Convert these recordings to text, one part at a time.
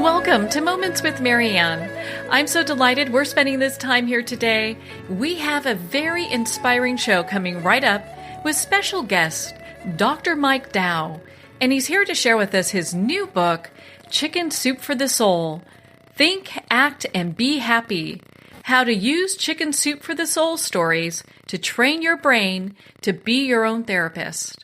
Welcome to Moments with Marianne. I'm so delighted we're spending this time here today. We have a very inspiring show coming right up with special guest, Dr. Mike-Dow. And he's here to share with us his new book, Chicken Soup for the Soul. Think, Act, and Be Happy. How to use Chicken Soup for the Soul stories to train your brain to be your own therapist.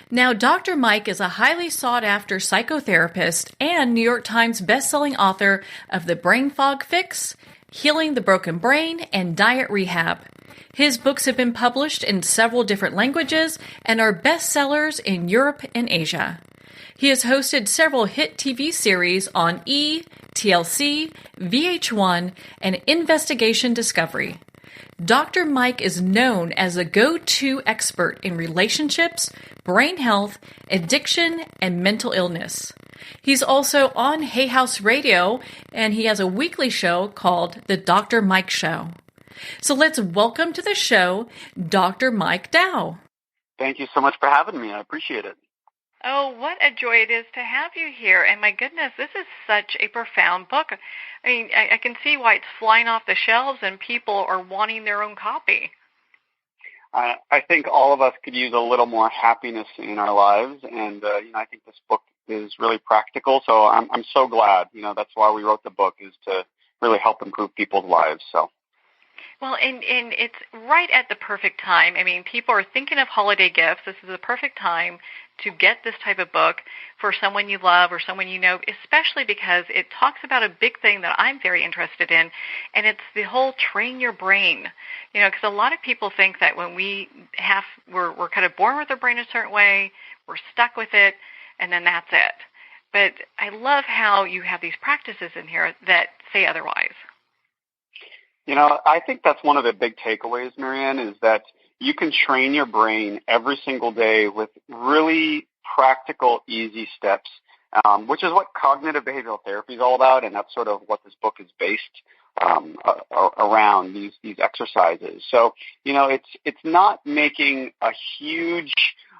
Now, Dr. Mike is a highly sought-after psychotherapist and New York Times bestselling author of The Brain Fog Fix, Healing the Broken Brain, and Diet Rehab. His books have been published in several different languages and are bestsellers in Europe and Asia. He has hosted several hit TV series on E!, TLC, VH1, and Investigation Discovery. Dr. Mike is known as a go-to expert in relationships, brain health, addiction, and mental illness. He's also on Hay House Radio, and he has a weekly show called The Dr. Mike Show. So let's welcome to the show, Dr. Mike-Dow. Thank you so much for having me. I appreciate it. Oh, what a joy it is to have you here. And my goodness, this is such a profound book. I mean, I can see why it's flying off the shelves and people are wanting their own copy. I think all of us could use a little more happiness in our lives. And, I think this book is really practical. So I'm so glad. That's why we wrote the book, is to really help improve people's lives. So. Well, and it's right at the perfect time. I mean, people are thinking of holiday gifts. This is the perfect time to get this type of book for someone you love or someone you know, especially because it talks about a big thing that I'm very interested in, and it's the whole train your brain. Because a lot of people think that when we're kind of born with our brain a certain way, we're stuck with it, and then that's it. But I love how you have these practices in here that say otherwise. I think that's one of the big takeaways, Marianne, is that you can train your brain every single day with really practical, easy steps, which is what cognitive behavioral therapy is all about, and that's sort of what this book is based around, these exercises. So, it's not making a huge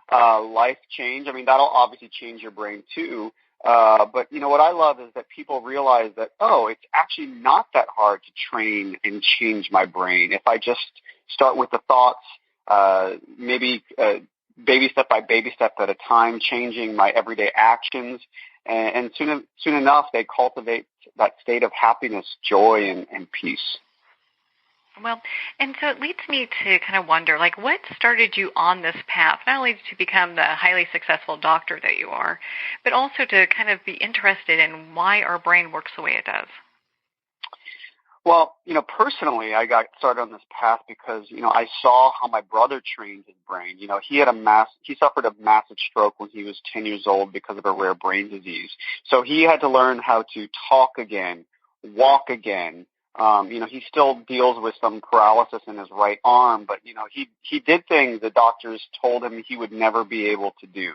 life change. I mean, that'll obviously change your brain too. But what I love is that people realize that, it's actually not that hard to train and change my brain. If I just start with the thoughts, maybe baby step by baby step at a time, changing my everyday actions, and soon enough they cultivate that state of happiness, joy, and peace. Well, and so it leads me to kind of wonder, what started you on this path, not only to become the highly successful doctor that you are, but also to kind of be interested in why our brain works the way it does? Well, personally, I got started on this path because, I saw how my brother trained his brain. He suffered a massive stroke when he was 10 years old because of a rare brain disease. So he had to learn how to talk again, walk again. He still deals with some paralysis in his right arm, but, he did things the doctors told him he would never be able to do.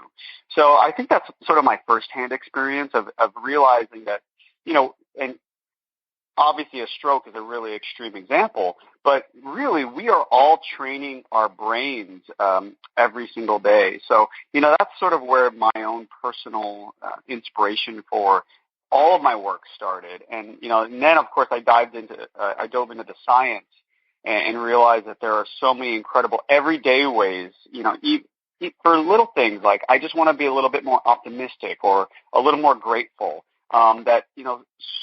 So I think that's sort of my firsthand experience of realizing that, and obviously a stroke is a really extreme example, but really we are all training our brains every single day. So, that's sort of where my own personal inspiration for all of my work started. And, and then, of course, I dove into the science and realized that there are so many incredible everyday ways, for little things like I just want to be a little bit more optimistic or a little more grateful, that,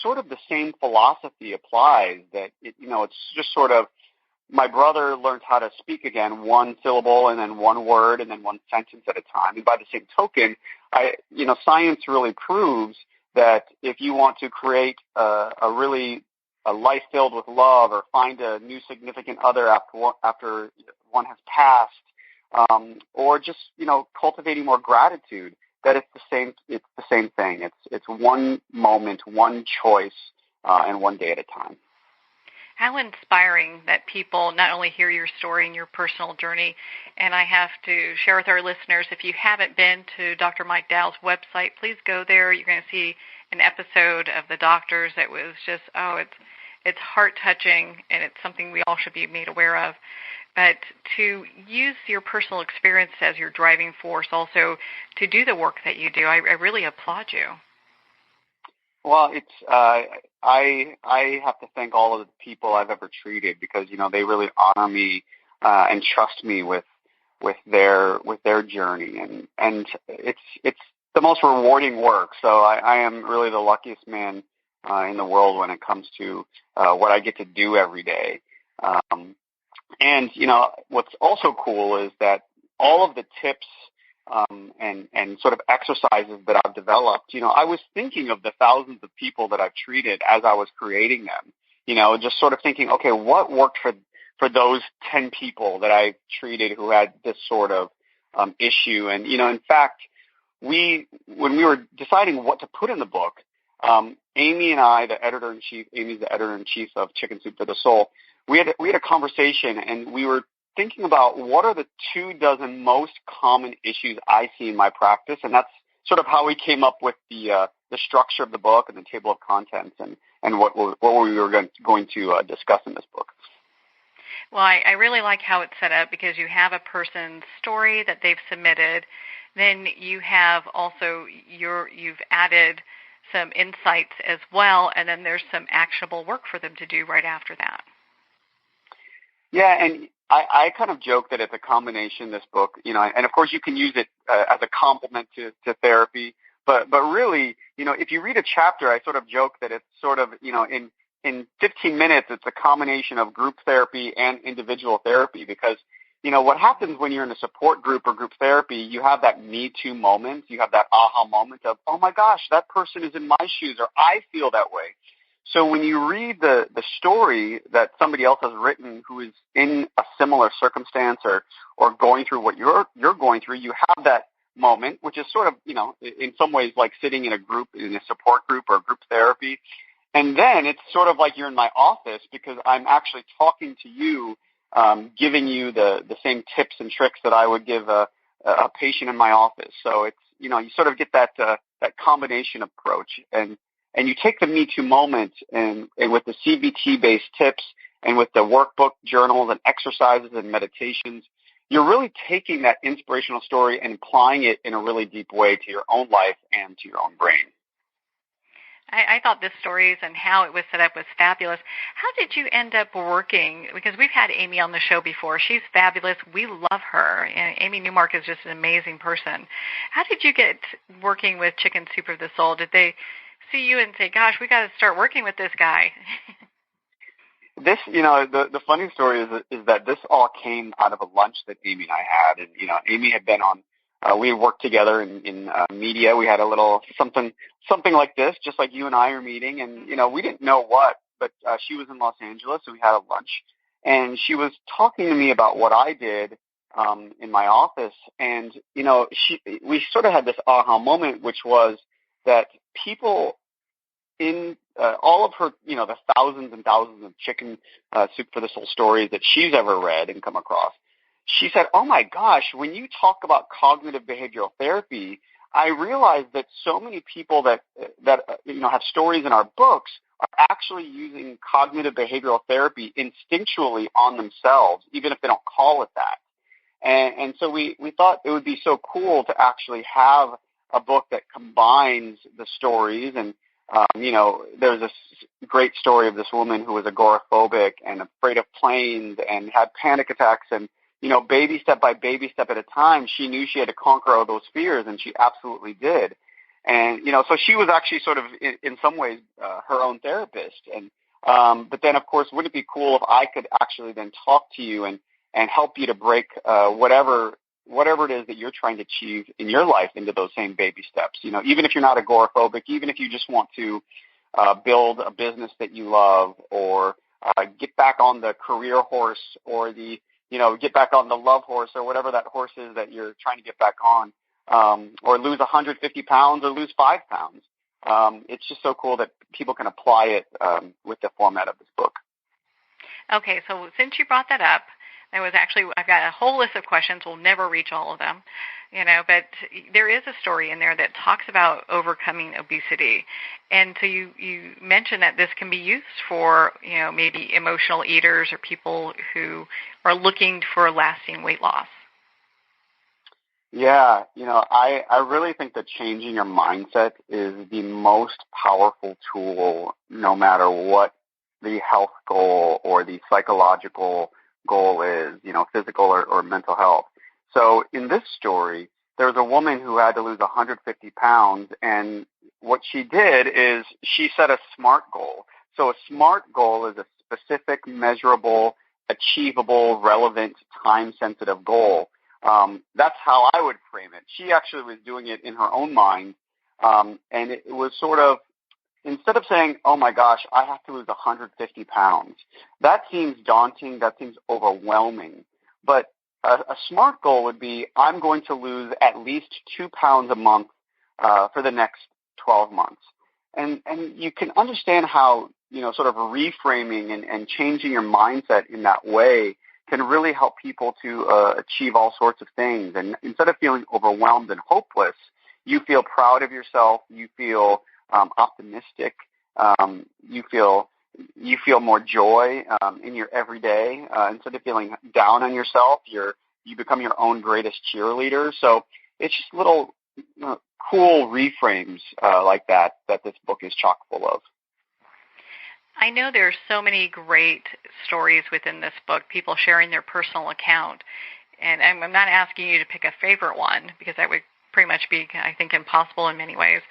sort of the same philosophy applies, that, it's just sort of my brother learned how to speak again, one syllable and then one word and then one sentence at a time. And by the same token, science really proves that if you want to create a life filled with love, or find a new significant other after one has passed, or just cultivating more gratitude, that it's the same thing. It's one moment, one choice, and one day at a time. How inspiring that people not only hear your story and your personal journey, and I have to share with our listeners, if you haven't been to Dr. Mike-Dow's website, please go there. You're going to see an episode of The Doctors that was just, it's heart-touching, and it's something we all should be made aware of. But to use your personal experience as your driving force also to do the work that you do, I really applaud you. Well, it's I have to thank all of the people I've ever treated because they really honor me and trust me with their journey, and it's the most rewarding work. So I am really the luckiest man in the world when it comes to what I get to do every day. And what's also cool is that all of the tips and sort of exercises that I've developed, I was thinking of the thousands of people that I've treated as I was creating them. Just sort of thinking, okay, what worked for those 10 people that I treated who had this sort of issue. And in fact, when we were deciding what to put in the book, Amy and I, Amy's the editor-in-chief of Chicken Soup for the Soul, we had a conversation, and we were thinking about what are the 24 most common issues I see in my practice, and that's sort of how we came up with the structure of the book and the table of contents and what we were going to discuss in this book. Well, I really like how it's set up because you have a person's story that they've submitted. Then you have also you've added some insights as well, and then there's some actionable work for them to do right after that. Yeah, and I kind of joke that it's a combination, this book, and of course you can use it as a complement to therapy, but really, if you read a chapter, I sort of joke that it's sort of, in 15 minutes, it's a combination of group therapy and individual therapy because, what happens when you're in a support group or group therapy, you have that Me Too moment, you have that aha moment of, oh my gosh, that person is in my shoes, or I feel that way. So when you read the story that somebody else has written who is in a similar circumstance or going through what you're going through, you have that moment, which is sort of, in some ways like sitting in a support group or group therapy. And then it's sort of like you're in my office because I'm actually talking to you, giving you the same tips and tricks that I would give a patient in my office. So it's, you sort of get that combination approach. And you take the Me Too moment and with the CBT-based tips and with the workbook, journals, and exercises and meditations, you're really taking that inspirational story and applying it in a really deep way to your own life and to your own brain. I thought this stories and how it was set up was fabulous. How did you end up working? Because we've had Amy on the show before. She's fabulous. We love her. And Amy Newmark is just an amazing person. How did you get working with Chicken Soup for the Soul? Did they see you and say, gosh, we got to start working with this guy? This, the funny story is that this all came out of a lunch that Amy and I had. And, Amy had been on, we worked together in media. We had a little something like this, just like you and I are meeting. And, we didn't know what, but she was in Los Angeles, so we had a lunch. And she was talking to me about what I did in my office. And, we sort of had this aha moment, which was that people in all of her, the thousands and thousands of Chicken Soup for the Soul stories that she's ever read and come across, she said, oh my gosh, when you talk about cognitive behavioral therapy, I realized that so many people that have stories in our books are actually using cognitive behavioral therapy instinctually on themselves, even if they don't call it that. And so we thought it would be so cool to actually have a book that combines the stories. And, there's this great story of this woman who was agoraphobic and afraid of planes and had panic attacks. And, baby step by baby step at a time, she knew she had to conquer all those fears, and she absolutely did. And, so she was actually sort of, in some ways, her own therapist. And but then, of course, wouldn't it be cool if I could actually then talk to you and help you to break whatever it is that you're trying to achieve in your life into those same baby steps. Even if you're not agoraphobic, even if you just want to build a business that you love, or get back on the career horse, or get back on the love horse, or whatever that horse is that you're trying to get back on, or lose 150 pounds or lose 5 pounds. It's just so cool that people can apply it with the format of this book. Okay, so since you brought that up, I've got a whole list of questions. We'll never reach all of them, but there is a story in there that talks about overcoming obesity. And so you mentioned that this can be used for, maybe emotional eaters or people who are looking for lasting weight loss. Yeah, I really think that changing your mindset is the most powerful tool, no matter what the health goal or the psychological goal is, physical or mental health. So in this story, there's a woman who had to lose 150 pounds, and what she did is she set a SMART goal. So a SMART goal is a specific, measurable, achievable, relevant, time-sensitive goal. That's how I would frame it. She actually was doing it in her own mind, and it was sort of, instead of saying, oh my gosh, I have to lose 150 pounds, that seems daunting, that seems overwhelming. But a SMART goal would be, I'm going to lose at least 2 pounds a month for the next 12 months. And you can understand how, sort of reframing and changing your mindset in that way can really help people to achieve all sorts of things. And instead of feeling overwhelmed and hopeless, you feel proud of yourself, you feel optimistic, you feel more joy in your everyday. Instead of feeling down on yourself, you become your own greatest cheerleader. So it's just little cool reframes like that this book is chock full of. I know there's so many great stories within this book, people sharing their personal account. And I'm not asking you to pick a favorite one, because that would pretty much be, I think, impossible in many ways.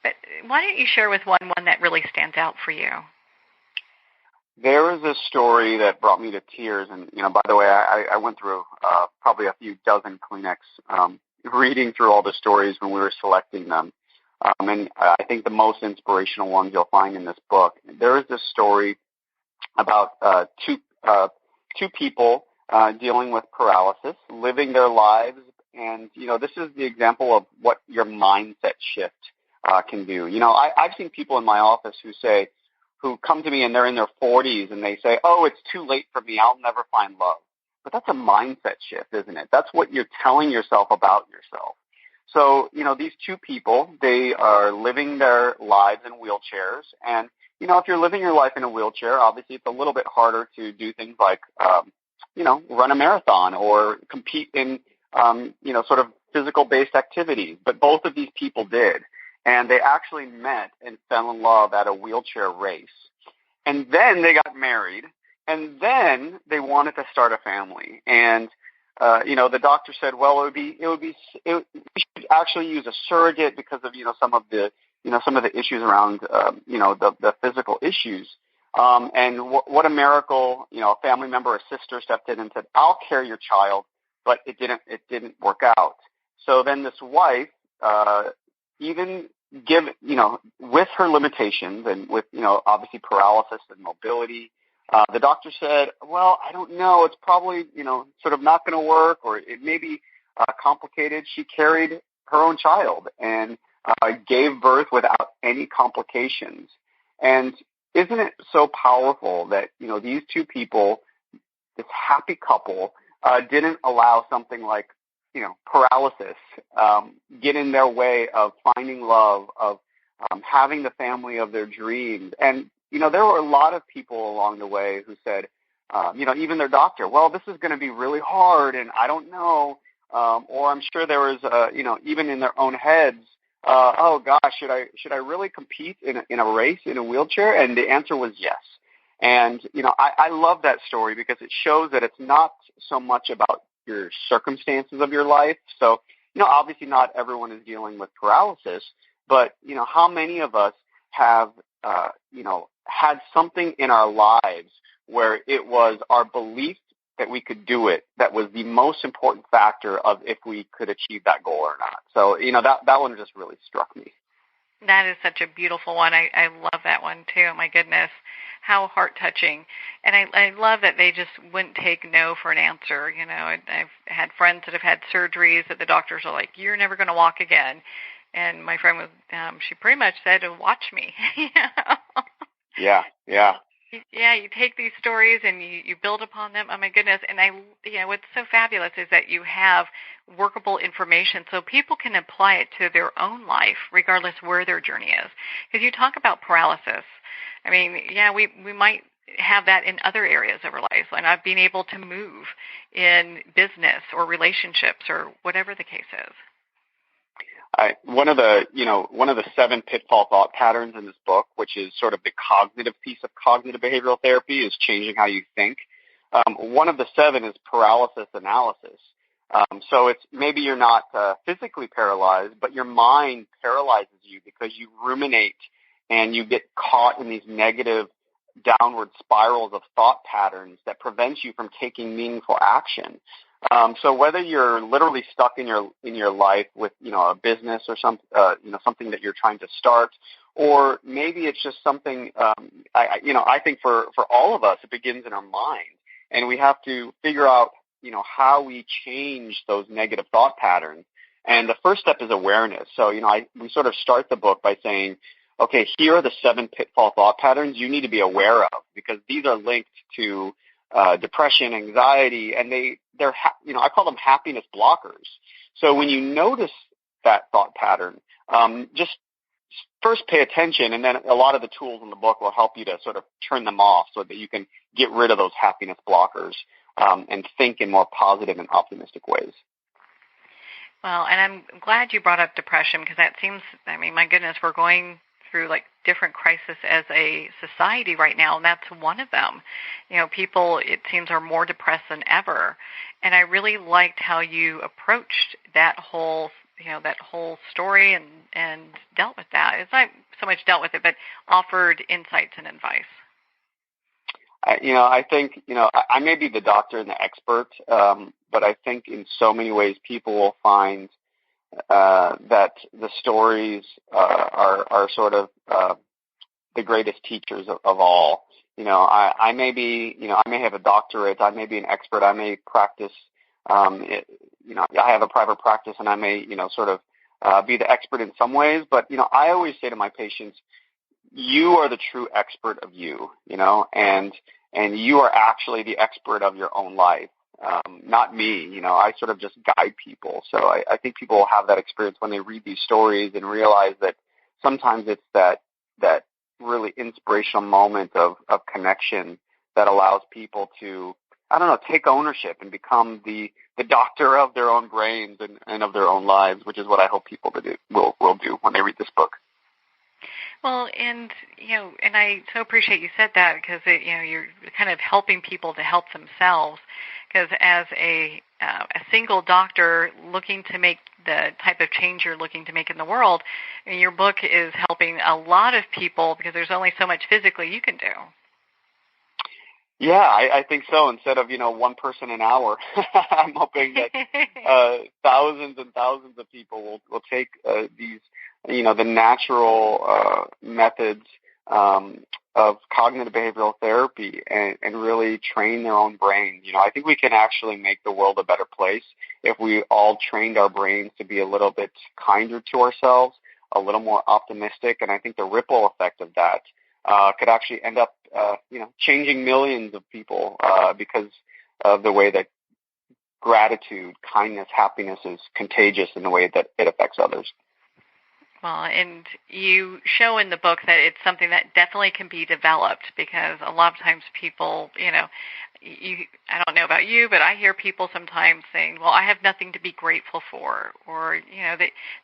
But why don't you share with one that really stands out for you? There is a story that brought me to tears. And, by the way, I went through probably a few dozen Kleenex reading through all the stories when we were selecting them. And I think the most inspirational ones you'll find in this book. There is this story about two people dealing with paralysis, living their lives. And, this is the example of what your mindset shift can do. I've seen people in my office who come to me and they're in their 40s and they say, oh, it's too late for me, I'll never find love. But that's a mindset shift, isn't it? That's what you're telling yourself about yourself. So, these two people, they are living their lives in wheelchairs. And, if you're living your life in a wheelchair, obviously it's a little bit harder to do things like, run a marathon or compete in, sort of physical-based activities. But both of these people did. And they actually met and fell in love at a wheelchair race. And then they got married. And then they wanted to start a family. And the doctor said, well, we should actually use a surrogate because of, some of the issues around, the physical issues. And what a miracle, a family member, a sister stepped in and said, I'll carry your child, but it didn't work out. So then this wife, with her limitations and with, obviously paralysis and mobility, the doctor said, well, I don't know. It's probably, sort of not going to work, or it may be complicated. She carried her own child and gave birth without any complications. And isn't it so powerful that, these two people, this happy couple, didn't allow something like, paralysis get in their way of finding love, of having the family of their dreams. And there were a lot of people along the way who said, even their doctor, well, this is going to be really hard, and I don't know. Or I'm sure there was, even in their own heads, oh gosh, should I really compete in a race in a wheelchair? And the answer was yes. And I love that story because it shows that it's not so much about your circumstances of your life. So, obviously not everyone is dealing with paralysis, but how many of us have had something in our lives where it was our belief that we could do it that was the most important factor of if we could achieve that goal or not. So, that one just really struck me. That is such a beautiful one. I love that one too. My goodness, how heart-touching. And I love that they just wouldn't take no for an answer. I've had friends that have had surgeries that the doctors are like, you're never going to walk again. And my friend was, she pretty much said, watch me. Yeah. Yeah, you take these stories and you build upon them. Oh my goodness! And what's so fabulous is that you have workable information, so people can apply it to their own life, regardless where their journey is. Because you talk about paralysis. I mean, yeah, we might have that in other areas of our lives, like not being able to move in business or relationships or whatever the case is. One of the 7 pitfall thought patterns in this book, which is sort of the cognitive piece of cognitive behavioral therapy, is changing how you think. One of the 7 is paralysis analysis. So it's maybe you're not physically paralyzed, but your mind paralyzes you because you ruminate and you get caught in these negative downward spirals of thought patterns that prevents you from taking meaningful action. So whether you're literally stuck in your life with, a business or something that you're trying to start, or maybe it's just something, I think for all of us, it begins in our mind, and we have to figure out, how we change those negative thought patterns. And the first step is awareness. So, we sort of start the book by saying, okay, here are the 7 pitfall thought patterns you need to be aware of, because these are linked to depression, anxiety, and they're I call them happiness blockers. So when you notice that thought pattern, just first pay attention, and then a lot of the tools in the book will help you to sort of turn them off so that you can get rid of those happiness blockers and think in more positive and optimistic ways. Well, and I'm glad you brought up depression, because that seems, my goodness, we're going through like different crises as a society right now, and that's one of them. People, it seems, are more depressed than ever. And I really liked how you approached that whole story and dealt with that. It's not so much dealt with it, but offered insights and advice. I think, I may be the doctor and the expert, but I think in so many ways people will find that the stories are sort of the greatest teachers of all. I may be, I may have a doctorate, I may be an expert, I may practice, I have a private practice, and I may, sort of be the expert in some ways. But, I always say to my patients, you are the true expert of you, and you are actually the expert of your own life. Not me, I sort of just guide people. So I think people will have that experience when they read these stories and realize that sometimes it's that really inspirational moment of connection that allows people to, take ownership and become the doctor of their own brains and of their own lives, which is what I hope people will do when they read this book. Well, and I so appreciate you said that, because you're kind of helping people to help themselves. Because as a single doctor looking to make the type of change you're looking to make in the world, your book is helping a lot of people, because there's only so much physically you can do. Yeah, I think so. Instead of, one person an hour, I'm hoping that thousands and thousands of people will take these, the natural methods of cognitive behavioral therapy and really train their own brains. I think we can actually make the world a better place if we all trained our brains to be a little bit kinder to ourselves, a little more optimistic, and I think the ripple effect of that could actually end up, changing millions of people because of the way that gratitude, kindness, happiness is contagious in the way that it affects others. Well, and you show in the book that it's something that definitely can be developed, because a lot of times people, I don't know about you, but I hear people sometimes saying, well, I have nothing to be grateful for, or,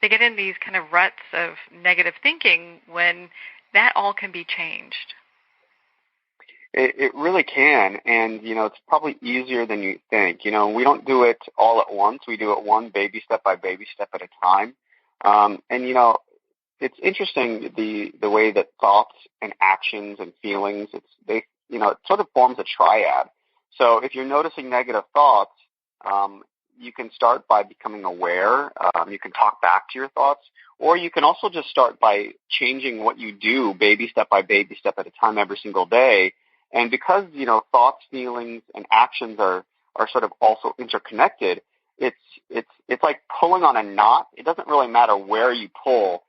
they get in these kind of ruts of negative thinking when that all can be changed. It really can, and, it's probably easier than you think. We don't do it all at once. We do it one baby step by baby step at a time. And, it's interesting the way that thoughts and actions and feelings, it sort of forms a triad. So if you're noticing negative thoughts, you can start by becoming aware. You can talk back to your thoughts, or you can also just start by changing what you do baby step by baby step at a time every single day. And because, thoughts, feelings, and actions are sort of also interconnected, it's like pulling on a knot. It doesn't really matter where you pull.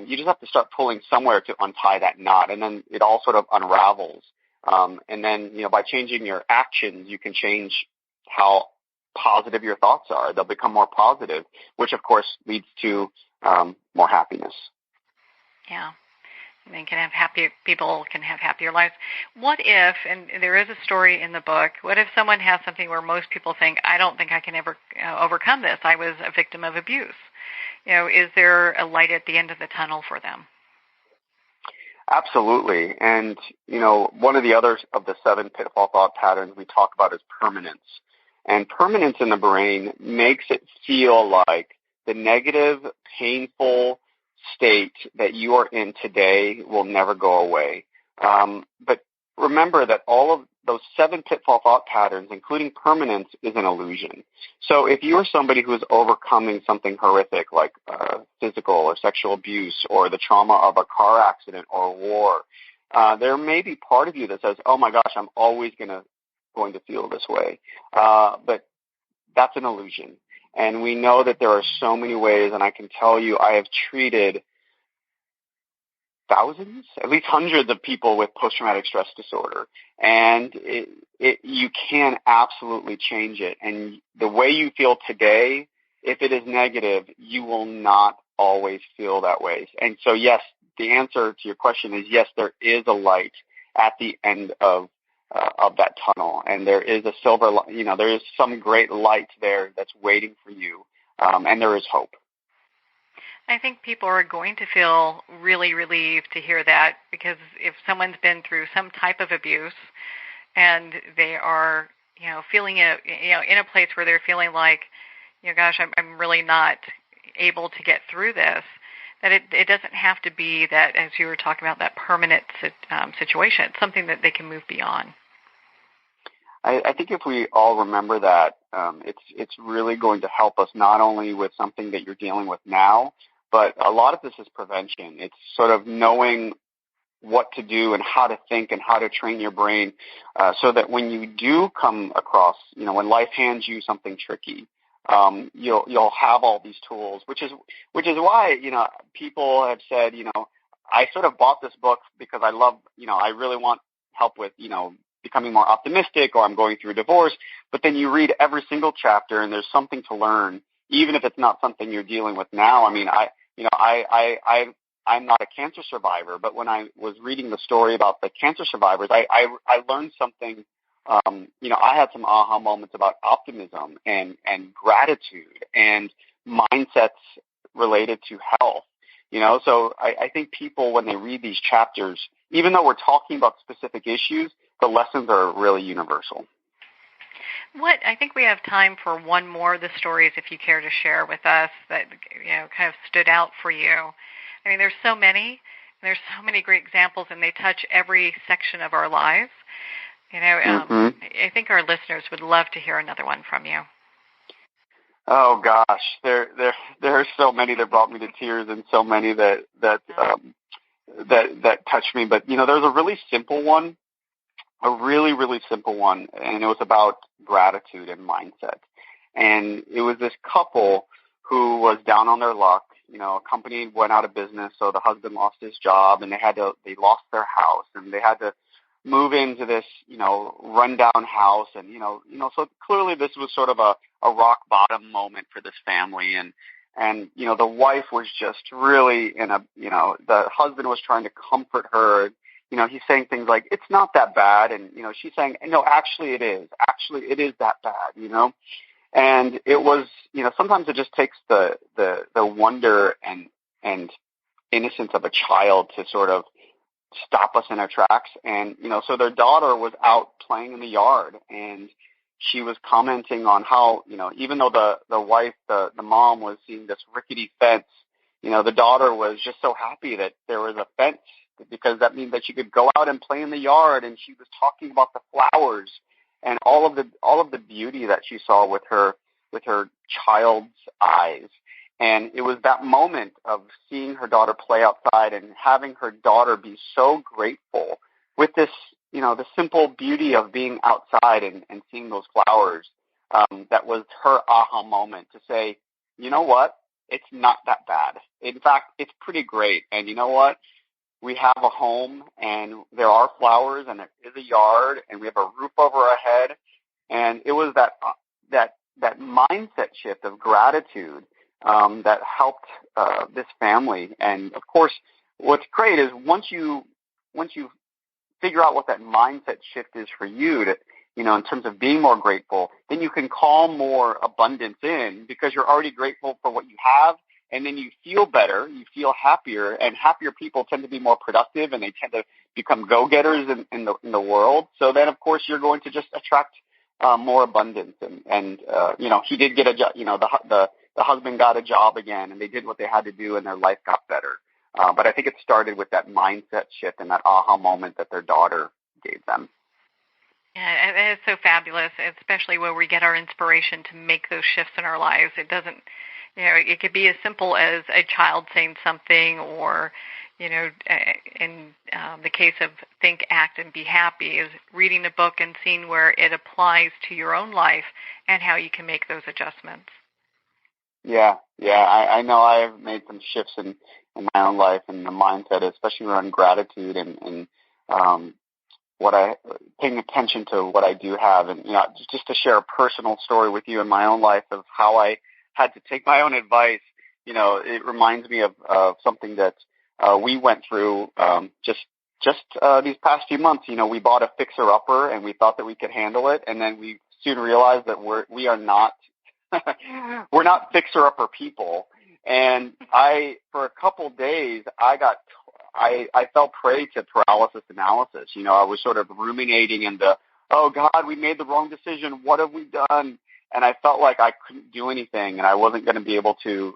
You just have to start pulling somewhere to untie that knot, and then it all sort of unravels. And then, by changing your actions, you can change how positive your thoughts are. They'll become more positive, which, of course, leads to more happiness. Yeah. And people can have happier lives. What if, and there is a story in the book, what if someone has something where most people think, I don't think I can ever overcome this. I was a victim of abuse. Is there a light at the end of the tunnel for them? Absolutely. And, one of the others of the 7 pitfall thought patterns we talk about is permanence. And permanence in the brain makes it feel like the negative, painful state that you are in today will never go away. But remember that all of those 7 pitfall thought patterns, including permanence, is an illusion. So if you are somebody who is overcoming something horrific like physical or sexual abuse or the trauma of a car accident or a war, there may be part of you that says, oh my gosh, I'm always going to feel this way. But that's an illusion. And we know that there are so many ways, and I can tell you I have treated thousands, at least hundreds of people with post-traumatic stress disorder. And you can absolutely change it. And the way you feel today, if it is negative, you will not always feel that way. And so, yes, the answer to your question is yes, there is a light at the end of that tunnel. And there is a there is some great light there that's waiting for you. And there is hope. I think people are going to feel really relieved to hear that, because if someone's been through some type of abuse and they are, feeling in a place where they're feeling like, gosh, I'm really not able to get through this, that it doesn't have to be that, as you were talking about, that permanent situation. It's something that they can move beyond. I think if we all remember that, it's really going to help us not only with something that you're dealing with now, but a lot of this is prevention. It's sort of knowing what to do and how to think and how to train your brain so that when you do come across, when life hands you something tricky, you'll have all these tools, which is why, people have said, I sort of bought this book because I love, I really want help with, becoming more optimistic, or I'm going through a divorce. But then you read every single chapter and there's something to learn, even if it's not something you're dealing with now. I mean, I'm not a cancer survivor, but when I was reading the story about the cancer survivors, I learned something. I had some aha moments about optimism and gratitude and mindsets related to health. So I think people, when they read these chapters, even though we're talking about specific issues, the lessons are really universal. I think we have time for one more of the stories, if you care to share with us, that kind of stood out for you. I mean, there's so many great examples, and they touch every section of our lives. I think our listeners would love to hear another one from you. Oh gosh, there are so many that brought me to tears, and so many that touched me. But there's a really simple one. A really, really simple one, and it was about gratitude and mindset. And it was this couple who was down on their luck. A company went out of business, so the husband lost his job, and they lost their house, and they had to move into this, rundown house. And, so clearly this was sort of a rock bottom moment for this family. And the wife was just really the husband was trying to comfort her. He's saying things like, it's not that bad. And, she's saying, no, actually it is. Actually, it is that bad, And it was, sometimes it just takes the wonder and innocence of a child to sort of stop us in our tracks. And, so their daughter was out playing in the yard, and she was commenting on how, even though the wife, the mom was seeing this rickety fence, the daughter was just so happy that there was a fence, because that means that she could go out and play in the yard. And she was talking about the flowers and all of the beauty that she saw with her child's eyes. And it was that moment of seeing her daughter play outside and having her daughter be so grateful with this, the simple beauty of being outside and seeing those flowers. That was her aha moment to say, you know what? It's not that bad. In fact, it's pretty great. And you know what? We have a home, and there are flowers, and there is a yard, and we have a roof over our head. And it was that mindset shift of gratitude that helped this family. And of course, what's great is once you figure out what that mindset shift is for you to, in terms of being more grateful, then you can call more abundance in because you're already grateful for what you have. And then you feel better, you feel happier, and happier people tend to be more productive, and they tend to become go-getters in the world. So then, of course, you're going to just attract more abundance. And he did get a job. The husband got a job again, and they did what they had to do, and their life got better. But I think it started with that mindset shift and that aha moment that their daughter gave them. Yeah, it's so fabulous, especially where we get our inspiration to make those shifts in our lives. It doesn't. It could be as simple as a child saying something, or, in the case of Think, Act, and Be Happy, is reading a book and seeing where it applies to your own life and how you can make those adjustments. Yeah, I know I've made some shifts in my own life and the mindset, especially around gratitude and paying attention to what I do have. And, just to share a personal story with you in my own life of how I had to take my own advice. It reminds me of something that we went through just these past few months. We bought a fixer-upper, and we thought that we could handle it, and then we soon realized that we are not we're not fixer-upper people. And for a couple days, I fell prey to paralysis analysis. I was sort of ruminating in oh God, we made the wrong decision. What have we done? And I felt like I couldn't do anything, and I wasn't going to be able to,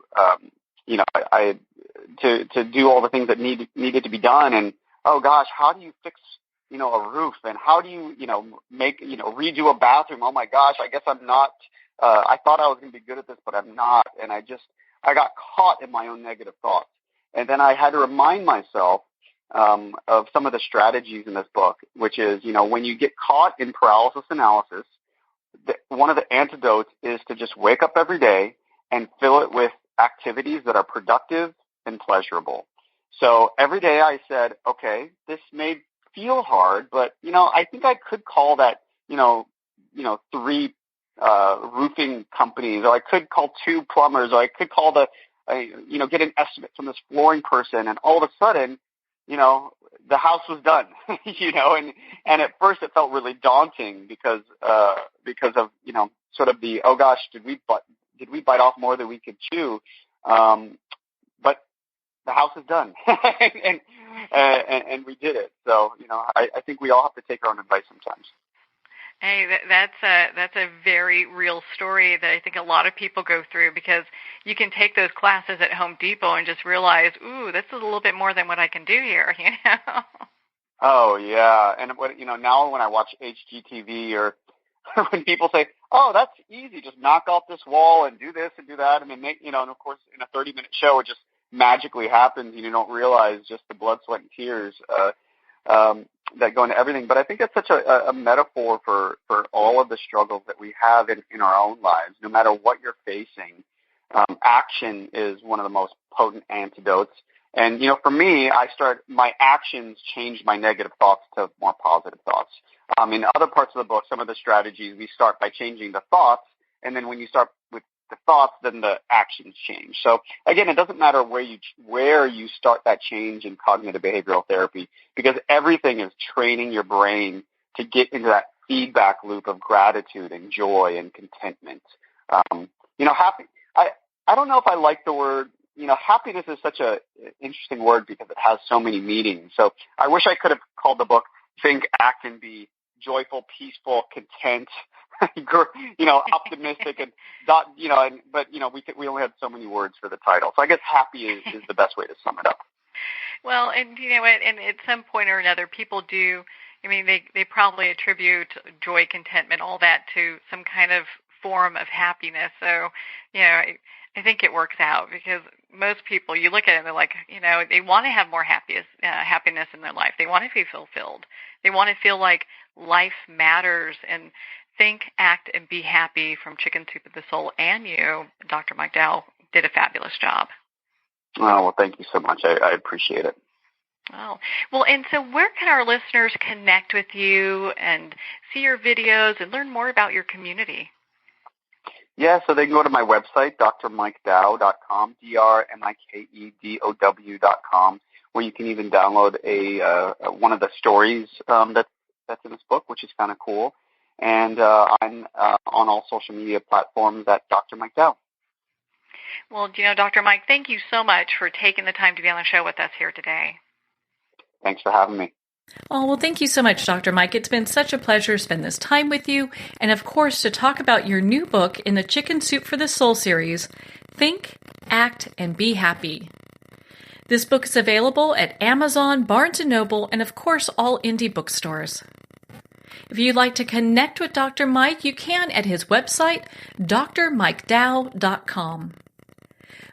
to do all the things that needed to be done. And oh gosh, how do you fix, a roof? And how do you, redo a bathroom? Oh my gosh, I guess I'm not. I thought I was going to be good at this, but I'm not. And I got caught in my own negative thoughts. And then I had to remind myself of some of the strategies in this book, which is, when you get caught in paralysis analysis, one of the antidotes is to just wake up every day and fill it with activities that are productive and pleasurable. So every day I said, okay, this may feel hard, but, I think I could call that, 3 roofing companies, or I could call 2 plumbers, or I could call get an estimate from this flooring person. And all of a sudden, the house was done, and at first it felt really daunting because of, sort of the, oh gosh, did we bite off more than we could chew? But the house is done and we did it. So, I think we all have to take our own advice sometimes. Hey, that's a very real story that I think a lot of people go through, because you can take those classes at Home Depot and just realize, ooh, this is a little bit more than what I can do here, Oh, yeah. And, now when I watch HGTV, or when people say, oh, that's easy, just knock off this wall and do this and do that, and then and of course in a 30-minute show it just magically happens, and you don't realize just the blood, sweat, and tears that go into everything. But I think it's such a metaphor for all of the struggles that we have in our own lives. No matter what you're facing, action is one of the most potent antidotes. And, for me, my actions changed my negative thoughts to more positive thoughts. In other parts of the book, some of the strategies, we start by changing the thoughts, and then when you start with the thoughts, then the actions change. So again, it doesn't matter where you start that change in cognitive behavioral therapy, because everything is training your brain to get into that feedback loop of gratitude and joy and contentment. Happy. I don't know if I like the word. Happiness is such a interesting word because it has so many meanings. So I wish I could have called the book Think, Act, and Be Joyful, Peaceful, Content, optimistic, and but we only had so many words for the title. So I guess happy is the best way to sum it up. Well, and and at some point or another, people do. I mean, they probably attribute joy, contentment, all that to some kind of form of happiness. So, I think it works out, because most people, you look at it and they're like, they want to have more happiness in their life. They want to be fulfilled. They want to feel like life matters. And Think, Act, and Be Happy from Chicken Soup of the Soul, and you, Dr. Mike Dow, did a fabulous job. Oh, well, thank you so much. I appreciate it. Oh, well, and so where can our listeners connect with you and see your videos and learn more about your community? Yeah, so they can go to my website, drmike-dow.com, drmikedow.com. where you can even download one of the stories that's in this book, which is kind of cool. And I'm on all social media platforms at Dr. Mike Dow. Well, Dr. Mike, thank you so much for taking the time to be on the show with us here today. Thanks for having me. Oh, well, thank you so much, Dr. Mike. It's been such a pleasure to spend this time with you, and of course, to talk about your new book in the Chicken Soup for the Soul series, Think, Act, and Be Happy. This book is available at Amazon, Barnes & Noble, and of course, all indie bookstores. If you'd like to connect with Dr. Mike, you can at his website, drmike-dow.com.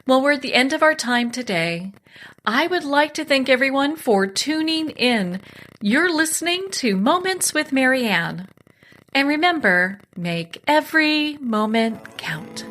Well, we're at the end of our time today. I would like to thank everyone for tuning in. You're listening to Moments with Marianne. And remember, make every moment count.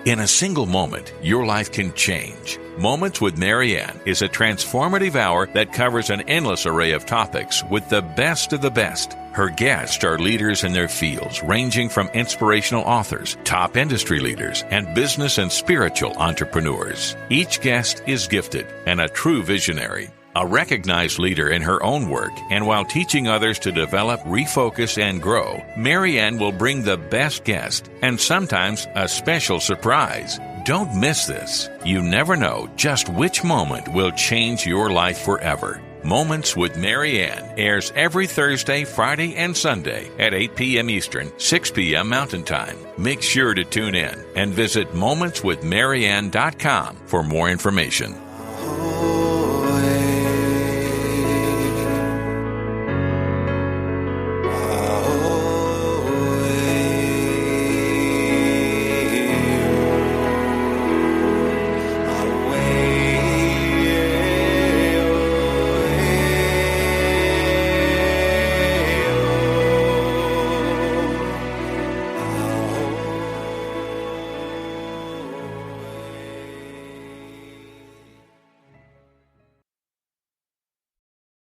In a single moment, your life can change. Moments with Marianne is a transformative hour that covers an endless array of topics with the best of the best. Her guests are leaders in their fields, ranging from inspirational authors, top industry leaders, and business and spiritual entrepreneurs. Each guest is gifted and a true visionary. A recognized leader in her own work, and while teaching others to develop, refocus, and grow, Marianne will bring the best guest and sometimes a special surprise. Don't miss this. You never know just which moment will change your life forever. Moments with Marianne airs every Thursday, Friday, and Sunday at 8 p.m. Eastern, 6 p.m. Mountain Time. Make sure to tune in and visit momentswithmarianne.com for more information.